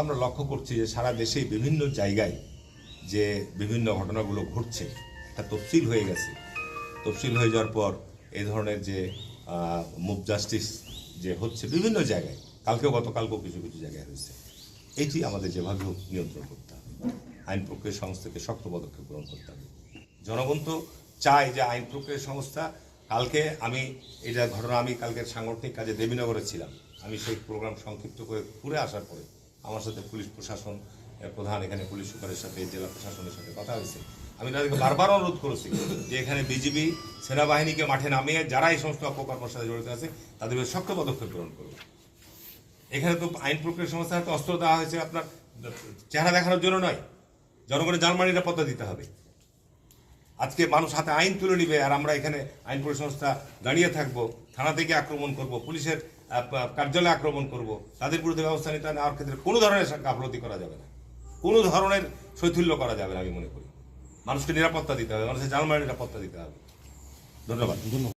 আমরা লক্ষ্য করছি যে সারা দেশে বিভিন্ন জায়গায় যে বিভিন্ন ঘটনাগুলো ঘটছে একটা তফসিল হয়ে গেছে। তফসিল হয়ে যাওয়ার পর এই ধরনের যে মুভ জাস্টিস যে হচ্ছে বিভিন্ন জায়গায়, গতকালকেও কিছু কিছু জায়গায় হয়েছে, এটি আমাদের যেভাবে হোক নিয়ন্ত্রণ করতে হবে। আইন প্রক্রিয়া সংস্থাকে শক্ত পদক্ষেপ গ্রহণ করতে হবে। জনগণ তো চায় যে আইন প্রক্রিয়া সংস্থা, কালকে আমি এটা ঘটনা, আমি কালকের সাংগঠনিক কাজে দেবীনগরে ছিলাম। আমি সেই প্রোগ্রাম সংক্ষিপ্ত করে ঘুরে আসার পরে আমার সাথে পুলিশ প্রশাসন প্রধান, এখানে পুলিশ সুপারের সাথে, জেলা প্রশাসনের সাথে কথা হয়েছে। আমি তাদেরকে বারবার অনুরোধ করেছি যে এখানে বিজিবি সেনাবাহিনীকে মাঠে নামিয়ে যারা এই সমস্ত অপকর্মের সাথে জড়িত আছে তাদের বিরুদ্ধে শক্ত পদক্ষেপ গ্রহণ করবে। এখানে তো আইন প্রক্রিয়া সংস্থার হাতে অস্ত্র দেওয়া হয়েছে আপনার চেহারা দেখানোর জন্য নয়, জনগণের জানমাল নিরাপত্তা দিতে হবে। আজকে মানুষ হাতে আইন তুলে নিবে আর আমরা এখানে আইন প্রক্রিয়া সংস্থা দাঁড়িয়ে থাকবো, থানা থেকে আক্রমণ করব, পুলিশের কার্যালয়ে আক্রমণ করব, তাদের বিরুদ্ধে ব্যবস্থা নিতে নেওয়ার ক্ষেত্রে কোনো ধরনের গাফলতি করা যাবে না, কোনো ধরনের শৈথিল্য করা যাবে না। আমি মনে করি মানুষকে নিরাপত্তা দিতে হবে, মানুষের জানমালের নিরাপত্তা দিতে হবে। ধন্যবাদ।